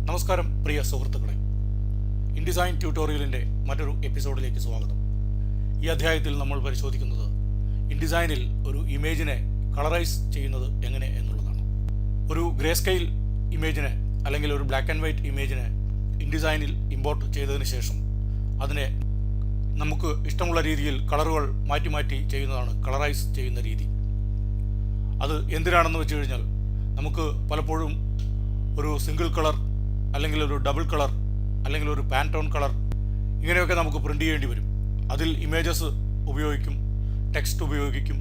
നമസ്കാരം പ്രിയ സുഹൃത്തുക്കളെ, ഇൻഡിസൈൻ ട്യൂട്ടോറിയലിൻ്റെ മറ്റൊരു എപ്പിസോഡിലേക്ക് സ്വാഗതം. ഈ അധ്യായത്തിൽ നമ്മൾ പരിശോധിക്കുന്നത് ഇൻഡിസൈനിൽ ഒരു ഇമേജിനെ കളറൈസ് ചെയ്യുന്നത് എങ്ങനെ എന്നുള്ളതാണ്. ഒരു ഗ്രേ സ്കെയിൽ ഇമേജിനെ അല്ലെങ്കിൽ ഒരു ബ്ലാക്ക് ആൻഡ് വൈറ്റ് ഇമേജിനെ ഇൻഡിസൈനിൽ ഇമ്പോർട്ട് ചെയ്തതിന് ശേഷം അതിനെ നമുക്ക് ഇഷ്ടമുള്ള രീതിയിൽ കളറുകൾ മാറ്റി മാറ്റി ചെയ്യുന്നതാണ് കളറൈസ് ചെയ്യുന്ന രീതി. അത് എന്തിനാണെന്ന് വെച്ച് കഴിഞ്ഞാൽ, നമുക്ക് പലപ്പോഴും ഒരു സിംഗിൾ കളർ അല്ലെങ്കിൽ ഒരു ഡബിൾ കളർ അല്ലെങ്കിൽ ഒരു പാൻടോൺ കളർ ഇങ്ങനെയൊക്കെ നമുക്ക് പ്രിൻ്റ് ചെയ്യേണ്ടി വരും. അതിൽ ഇമേജസ് ഉപയോഗിക്കും, ടെക്സ്റ്റ് ഉപയോഗിക്കും,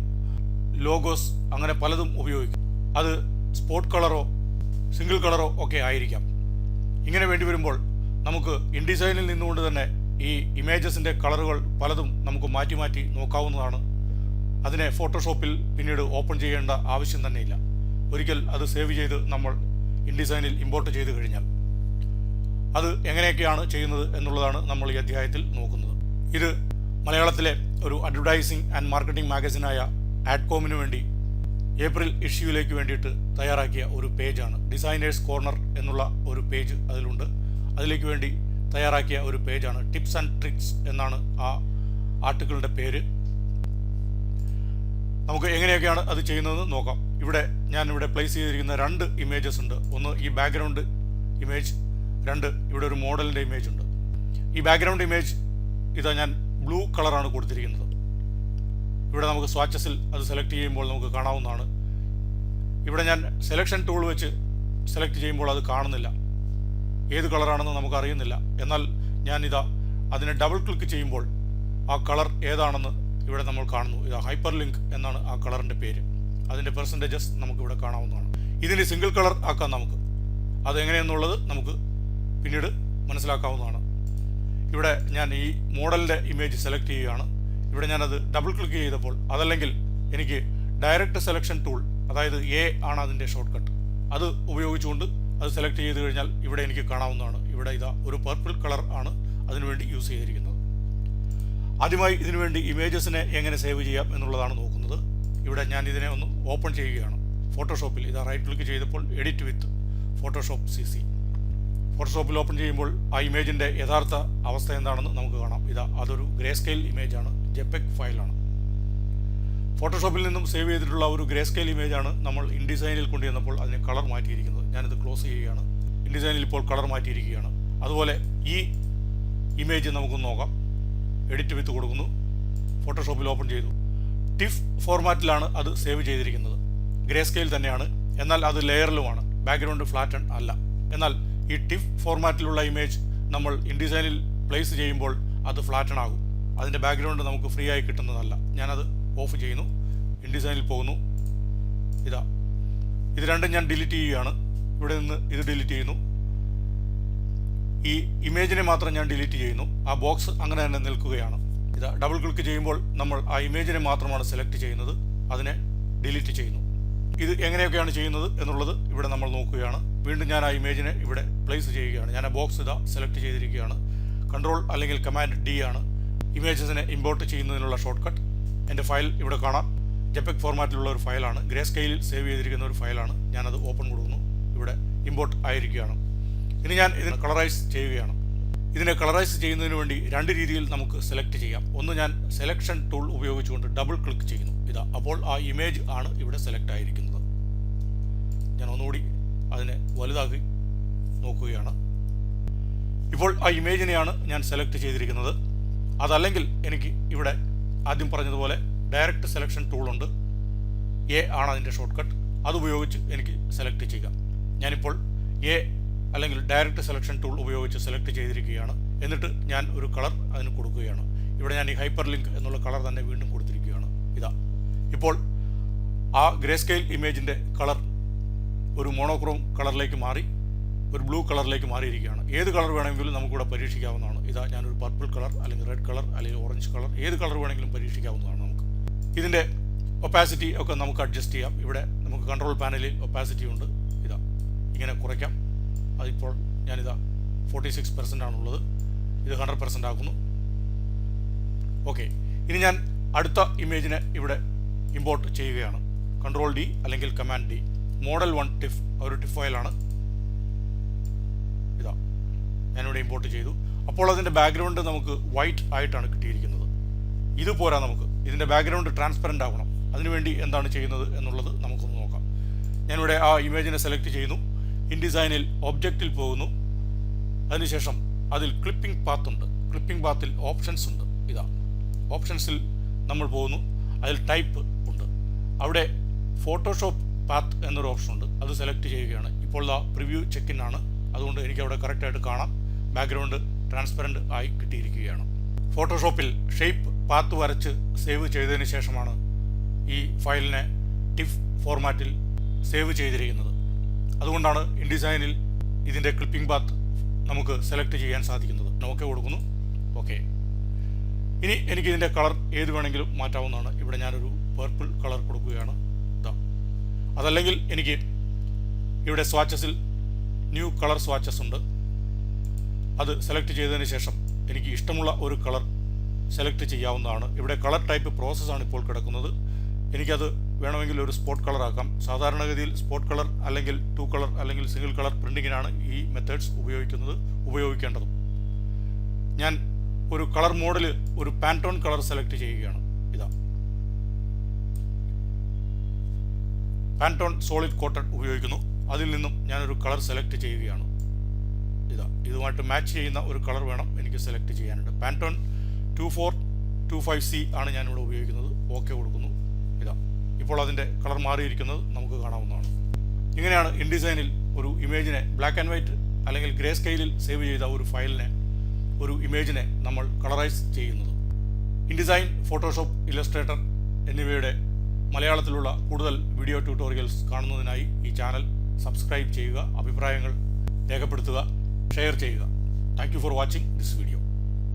ലോഗോസ് അങ്ങനെ പലതും ഉപയോഗിക്കും. അത് സ്പോട്ട് കളറോ സിംഗിൾ കളറോ ഒക്കെ ആയിരിക്കാം. ഇങ്ങനെ വേണ്ടി വരുമ്പോൾ നമുക്ക് ഇൻഡിസൈനിൽ നിന്നുകൊണ്ട് തന്നെ ഈ ഇമേജസിൻ്റെ കളറുകൾ പലതും നമുക്ക് മാറ്റി മാറ്റി നോക്കാവുന്നതാണ്. അതിനെ ഫോട്ടോഷോപ്പിൽ പിന്നീട് ഓപ്പൺ ചെയ്യേണ്ട ആവശ്യം തന്നെയില്ല. ഒരിക്കൽ അത് സേവ് ചെയ്ത് നമ്മൾ ഇൻഡിസൈനിൽ ഇമ്പോർട്ട് ചെയ്ത് കഴിഞ്ഞാൽ അത് എങ്ങനെയൊക്കെയാണ് ചെയ്യുന്നത് എന്നുള്ളതാണ് നമ്മൾ ഈ അധ്യായത്തിൽ നോക്കുന്നത്. ഇത് മലയാളത്തിലെ ഒരു അഡ്വർടൈസിംഗ് ആൻഡ് മാർക്കറ്റിംഗ് മാഗസിനായ ആഡ്കോമിന് വേണ്ടി ഏപ്രിൽ ഇഷ്യൂയിലേക്ക് വേണ്ടിയിട്ട് തയ്യാറാക്കിയ ഒരു പേജാണ്. ഡിസൈനേഴ്സ് കോർണർ എന്നുള്ള ഒരു പേജ് അതിലുണ്ട്. അതിലേക്ക് വേണ്ടി തയ്യാറാക്കിയ ഒരു പേജാണ്. ടിപ്സ് ആൻഡ് ട്രിക്സ് എന്നാണ് ആ ആർട്ടിക്കിളിൻ്റെ പേര്. നമുക്ക് എങ്ങനെയൊക്കെയാണ് അത് ചെയ്യുന്നതെന്ന് നോക്കാം. ഞാനിവിടെ പ്ലേസ് ചെയ്തിരിക്കുന്ന രണ്ട് ഇമേജസ് ഉണ്ട്. ഒന്ന് ഈ ബാക്ക്ഗ്രൗണ്ട് ഇമേജ്, രണ്ട് ഇവിടെ ഒരു മോഡലിൻ്റെ ഇമേജ് ഉണ്ട്. ഈ ബാക്ക്ഗ്രൗണ്ട് ഇമേജ് ഞാൻ ബ്ലൂ കളറാണ് കൊടുത്തിരിക്കുന്നത്. ഇവിടെ നമുക്ക് സ്വാച്ചസിൽ അത് സെലക്ട് ചെയ്യുമ്പോൾ നമുക്ക് കാണാവുന്നതാണ്. ഇവിടെ ഞാൻ സെലക്ഷൻ ടൂൾ വെച്ച് സെലക്ട് ചെയ്യുമ്പോൾ അത് കാണുന്നില്ല, ഏത് കളറാണെന്ന് നമുക്ക് അറിയുന്നില്ല. എന്നാൽ അതിനെ ഡബിൾ ക്ലിക്ക് ചെയ്യുമ്പോൾ ആ കളർ ഏതാണെന്ന് ഇവിടെ നമ്മൾ കാണുന്നു. ഹൈപ്പർ ലിങ്ക് എന്നാണ് ആ കളറിൻ്റെ പേര്. അതിൻ്റെ പെർസെൻറ്റേജസ് നമുക്കിവിടെ കാണാവുന്നതാണ്. ഇതിന് സിംഗിൾ കളർ ആക്കാം നമുക്ക്. അതെങ്ങനെയെന്നുള്ളത് നമുക്ക് പിന്നീട് മനസ്സിലാക്കാവുന്നതാണ്. ഇവിടെ ഞാൻ ഈ മോഡലിൻ്റെ ഇമേജ് സെലക്ട് ചെയ്യുകയാണ്. ഇവിടെ ഞാനത് ഡബിൾ ക്ലിക്ക് ചെയ്തപ്പോൾ, അതല്ലെങ്കിൽ എനിക്ക് ഡയറക്റ്റ് സെലക്ഷൻ ടൂൾ, അതായത് എ ആണ് അതിൻ്റെ ഷോർട്ട് കട്ട്, അത് ഉപയോഗിച്ചുകൊണ്ട് അത് സെലക്ട് ചെയ്ത് കഴിഞ്ഞാൽ ഇവിടെ എനിക്ക് കാണാവുന്നതാണ്. ഇവിടെ ഒരു പർപ്പിൾ കളർ ആണ് അതിനുവേണ്ടി യൂസ് ചെയ്തിരിക്കുന്നത്. ആദ്യമായി ഇതിനുവേണ്ടി ഇമേജസിനെ എങ്ങനെ സേവ് ചെയ്യാം എന്നുള്ളതാണ് നോക്കുന്നത്. ഇവിടെ ഞാൻ ഇതിനെ ഒന്ന് ഓപ്പൺ ചെയ്യുകയാണ് ഫോട്ടോഷോപ്പിൽ. റൈറ്റ് ക്ലിക്ക് ചെയ്തപ്പോൾ എഡിറ്റ് വിത്ത് ഫോട്ടോഷോപ്പ് CC. ഫോട്ടോഷോപ്പിൽ ഓപ്പൺ ചെയ്യുമ്പോൾ ആ ഇമേജിൻ്റെ യഥാർത്ഥ അവസ്ഥ എന്താണെന്ന് നമുക്ക് കാണാം. അതൊരു ഗ്രേ സ്കെയിൽ ഇമേജാണ്, JPEG ഫയലാണ്. ഫോട്ടോഷോപ്പിൽ നിന്നും സേവ് ചെയ്തിട്ടുള്ള ഒരു ഗ്രേ സ്കെയിൽ ഇമേജാണ് നമ്മൾ ഇൻഡിസൈനിൽ കൊണ്ടുവന്നപ്പോൾ അതിനെ കളർ മാറ്റിയിരിക്കുന്നത്. ഞാനിത് ക്ലോസ് ചെയ്യുകയാണ്. ഇൻഡിസൈനിൽ ഇപ്പോൾ കളർ മാറ്റിയിരിക്കുകയാണ്. അതുപോലെ ഈ ഇമേജ് നമുക്കൊന്ന് നോക്കാം. എഡിറ്റ് വിത്ത് കൊടുക്കുന്നു, ഫോട്ടോഷോപ്പിൽ ഓപ്പൺ ചെയ്തു. ടിഫ് ഫോർമാറ്റിലാണ് അത് സേവ് ചെയ്തിരിക്കുന്നത്. ഗ്രേ സ്കെയിൽ തന്നെയാണ്, എന്നാൽ അത് ലെയറിലുമാണ്, ബാക്ക്ഗ്രൗണ്ട് ഫ്ലാറ്റൺ അല്ല. എന്നാൽ ഈ ടിഫ് ഫോർമാറ്റിലുള്ള ഇമേജ് നമ്മൾ ഇൻഡിസൈനിൽ പ്ലേസ് ചെയ്യുമ്പോൾ അത് ഫ്ലാറ്റൺ ആകും. അതിൻ്റെ ബാക്ക്ഗ്രൗണ്ട് നമുക്ക് ഫ്രീ ആയി കിട്ടുന്നതല്ല. ഞാനത് ഓഫ് ചെയ്യുന്നു, ഇൻഡിസൈനിൽ പോകുന്നു. ഇത് രണ്ടും ഞാൻ ഡിലീറ്റ് ചെയ്യുകയാണ്. ഇവിടെ നിന്ന് ഇത് ഡിലീറ്റ് ചെയ്യുന്നു. ഈ ഇമേജിനെ മാത്രം ഞാൻ ഡിലീറ്റ് ചെയ്യുന്നു. ആ ബോക്സ് അങ്ങനെ തന്നെ നിൽക്കുകയാണ്. ഡബിൾ ക്ലിക്ക് ചെയ്യുമ്പോൾ നമ്മൾ ആ ഇമേജിനെ മാത്രമാണ് സെലക്ട് ചെയ്യുന്നത്, അതിനെ ഡിലീറ്റ് ചെയ്യുന്നു. ഇത് എങ്ങനെയൊക്കെയാണ് ചെയ്യുന്നത് എന്നുള്ളത് ഇവിടെ നമ്മൾ നോക്കുകയാണ്. വീണ്ടും ഞാൻ ആ ഇമേജിനെ ഇവിടെ പ്ലേസ് ചെയ്യുകയാണ്. ഞാൻ ആ ബോക്സ് സെലക്ട് ചെയ്തിരിക്കുകയാണ്. കൺട്രോൾ അല്ലെങ്കിൽ കമാൻഡ് D ആണ് ഇമേജസിനെ ഇമ്പോർട്ട് ചെയ്യുന്നതിനുള്ള ഷോർട്ട് കട്ട്. എൻ്റെ ഫയൽ ഇവിടെ കാണാം. JPEG ഫോർമാറ്റിലുള്ള ഒരു ഫയലാണ്, ഗ്രേ സ്കെയിലിൽ സേവ് ചെയ്തിരിക്കുന്ന ഒരു ഫയലാണ്. ഞാനത് ഓപ്പൺ കൊടുക്കുന്നു. ഇവിടെ ഇമ്പോർട്ട് ആയിരിക്കുകയാണ്. ഇനി ഞാൻ ഇതിനെ കളറൈസ് ചെയ്യുകയാണ്. ഇതിനെ കളറൈസ് ചെയ്യുന്നതിന് വേണ്ടി രണ്ട് രീതിയിൽ നമുക്ക് സെലക്ട് ചെയ്യാം. ഒന്ന്, ഞാൻ സെലക്ഷൻ ടൂൾ ഉപയോഗിച്ചുകൊണ്ട് ഡബിൾ ക്ലിക്ക് ചെയ്യുന്നു. അപ്പോൾ ആ ഇമേജ് ആണ് ഇവിടെ സെലക്ട് ആയിരിക്കുന്നത്. ഞാൻ ഒന്നുകൂടി അതിനെ വലുതാക്കി നോക്കുകയാണ്. ഇപ്പോൾ ആ ഇമേജിനെയാണ് ഞാൻ സെലക്ട് ചെയ്തിരിക്കുന്നത്. അതല്ലെങ്കിൽ എനിക്ക് ഇവിടെ ആദ്യം പറഞ്ഞതുപോലെ ഡയറക്റ്റ് സെലക്ഷൻ ടൂളുണ്ട്, എ ആണ് അതിൻ്റെ ഷോർട്ട് കട്ട്, അതുപയോഗിച്ച് എനിക്ക് സെലക്ട് ചെയ്യാം. ഞാനിപ്പോൾ എ അല്ലെങ്കിൽ ഡയറക്റ്റ് സെലക്ഷൻ ടൂൾ ഉപയോഗിച്ച് സെലക്ട് ചെയ്തിരിക്കുകയാണ്. എന്നിട്ട് ഞാൻ ഒരു കളർ അതിന് കൊടുക്കുകയാണ്. ഇവിടെ ഞാൻ ഈ ഹൈപ്പർ ലിങ്ക് എന്നുള്ള കളർ തന്നെ വീണ്ടും കൊടുത്തിരിക്കുകയാണ്. ഇപ്പോൾ ആ ഗ്രേ സ്കെയിൽ ഇമേജിൻ്റെ കളർ ഒരു മോണോക്രോം കളറിലേക്ക് മാറി, ഒരു ബ്ലൂ കളറിലേക്ക് മാറിയിരിക്കുകയാണ്. ഏത് കളർ വേണമെങ്കിലും നമുക്കിവിടെ പരീക്ഷിക്കാവുന്നതാണ്. ഞാനൊരു പർപ്പിൾ കളർ അല്ലെങ്കിൽ റെഡ് കളർ അല്ലെങ്കിൽ ഓറഞ്ച് കളർ, ഏത് കളർ വേണമെങ്കിലും പരീക്ഷിക്കാവുന്നതാണ് നമുക്ക്. ഇതിൻ്റെ ഒപ്പാസിറ്റി ഒക്കെ നമുക്ക് അഡ്ജസ്റ്റ് ചെയ്യാം. ഇവിടെ നമുക്ക് കൺട്രോൾ പാനലിൽ ഒപ്പാസിറ്റി ഉണ്ട്. ഇങ്ങനെ കുറയ്ക്കാം. അതിപ്പോൾ ഞാനിത് 46% ആണുള്ളത്. ഇത് 100% ആക്കുന്നു. ഓക്കെ, ഇനി ഞാൻ അടുത്ത ഇമേജിനെ ഇവിടെ ഇമ്പോർട്ട് ചെയ്യുകയാണ്. കൺട്രോൾ D അല്ലെങ്കിൽ കമാൻഡ് D. മോഡൽ 1 ടിഫ് ഒരു ടിഫ് ഫയലാണ്. ഞാനിവിടെ ഇമ്പോർട്ട് ചെയ്തു. അപ്പോൾ അതിൻ്റെ ബാക്ക്ഗ്രൗണ്ട് നമുക്ക് വൈറ്റ് ആയിട്ടാണ് കിട്ടിയിരിക്കുന്നത്. ഇത് പോരാ, നമുക്ക് ഇതിൻ്റെ ബാക്ക്ഗ്രൗണ്ട് ട്രാൻസ്പെറൻ്റ് ആവണം. അതിനുവേണ്ടി എന്താണ് ചെയ്യുന്നത് എന്നുള്ളത് നമുക്കൊന്ന് നോക്കാം. ഞാനിവിടെ ആ ഇമേജിനെ സെലക്ട് ചെയ്യുന്നു. ഇൻഡിസൈനിൽ ഒബ്ജക്റ്റിൽ പോകുന്നു. അതിനുശേഷം അതിൽ ക്ലിപ്പിംഗ് പാത്ത് ഉണ്ട്. ക്ലിപ്പിംഗ് പാത്തിൽ ഓപ്ഷൻസ് ഉണ്ട്. ഇതാ ഓപ്ഷൻസിൽ നമ്മൾ പോകുന്നു. അതിൽ ടൈപ്പ് ഉണ്ട്. അവിടെ ഫോട്ടോഷോപ്പ് പാത്ത് എന്നൊരു ഓപ്ഷൻ ഉണ്ട്. അത് സെലക്ട് ചെയ്യുകയാണ്. ഇപ്പോൾ പ്രിവ്യൂ ചെക്ക് ഇൻ ആണ്. അതുകൊണ്ട് എനിക്ക് അവിടെ കറക്റ്റായിട്ട് കാണാം. ബാക്ക്ഗ്രൗണ്ട് ട്രാൻസ്പെറൻ്റ് ആയി കിട്ടിയിരിക്കുകയാണ്. ഫോട്ടോഷോപ്പിൽ ഷേപ്പ് പാത്ത് വരച്ച് സേവ് ചെയ്തതിന് ശേഷമാണ് ഈ ഫയലിനെ ടിഫ് ഫോർമാറ്റിൽ സേവ് ചെയ്തിരിക്കുന്നത്. അതുകൊണ്ടാണ് ഇൻഡിസൈനിൽ ഇതിൻ്റെ ക്ലിപ്പിംഗ് പാത്ത് നമുക്ക് സെലക്ട് ചെയ്യാൻ സാധിക്കുന്നത്. ഓക്കെ കൊടുക്കുന്നു. ഓക്കെ, ഇനി എനിക്ക് ഇതിൻ്റെ കളർ ഏത് വേണമെങ്കിലും മാറ്റാവുന്നതാണ്. ഇവിടെ ഞാനൊരു പർപ്പിൾ കളർ കൊടുക്കുകയാണ്. ഇതാ, അതല്ലെങ്കിൽ എനിക്ക് ഇവിടെ സ്വാച്ചസിൽ ന്യൂ കളർ സ്വാച്ചസ് ഉണ്ട്. അത് സെലക്ട് ചെയ്തതിന് ശേഷം എനിക്ക് ഇഷ്ടമുള്ള ഒരു കളർ സെലക്ട് ചെയ്യാവുന്നതാണ്. ഇവിടെ കളർ ടൈപ്പ് പ്രോസസ്സാണ് ഇപ്പോൾ കിടക്കുന്നത്. എനിക്കത് വേണമെങ്കിൽ ഒരു സ്പോട്ട് കളർ ആക്കാം. സാധാരണഗതിയിൽ സ്പോട്ട് കളർ അല്ലെങ്കിൽ 2 കളർ അല്ലെങ്കിൽ സിംഗിൾ കളർ പ്രിൻറ്റിങ്ങിനാണ് ഈ മെത്തേഡ്സ് ഉപയോഗിക്കേണ്ടതും. ഞാൻ ഒരു കളർ മോഡിൽ ഒരു പാൻറ്റോൺ കളർ സെലക്ട് ചെയ്യുകയാണ്. ഇതാ പാൻറ്റോൺ സോളിഡ് കോട്ടൺ ഉപയോഗിക്കുന്നു. അതിൽ നിന്നും ഞാനൊരു കളർ സെലക്ട് ചെയ്യുകയാണ്. ഇതാ ഇതുമായിട്ട് മാച്ച് ചെയ്യുന്ന ഒരു കളർ വേണം എനിക്ക് സെലക്ട് ചെയ്യാനുണ്ട്. പാൻറ്റോൺ 2425C ആണ് ഞാനിവിടെ ഉപയോഗിക്കുന്നത്. ഓക്കെ കൊടുക്കുന്നു. ഇതാ ഇപ്പോൾ അതിൻ്റെ കളർ മാറിയിരിക്കുന്നത് നമുക്ക് കാണാവുന്നതാണ്. ഇങ്ങനെയാണ് ഇൻഡിസൈനിൽ ഒരു ഇമേജിനെ ബ്ലാക്ക് ആൻഡ് വൈറ്റ് അല്ലെങ്കിൽ ഗ്രേ സ്കെയിലിൽ സേവ് ചെയ്ത ഒരു ഫയലിനെ, ഒരു ഇമേജിനെ നമ്മൾ കളറൈസ് ചെയ്യുന്നത്. ഇൻഡിസൈൻ, ഫോട്ടോഷോപ്പ്, ഇല്ലസ്ട്രേറ്റർ എന്നിവയുടെ മലയാളത്തിലുള്ള കൂടുതൽ വീഡിയോ ട്യൂട്ടോറിയൽസ് കാണുന്നതിനായി ഈ ചാനൽ സബ്സ്ക്രൈബ് ചെയ്യുക, അഭിപ്രായങ്ങൾ രേഖപ്പെടുത്തുക, ഷെയർ ചെയ്യുക. Thank you for watching this video.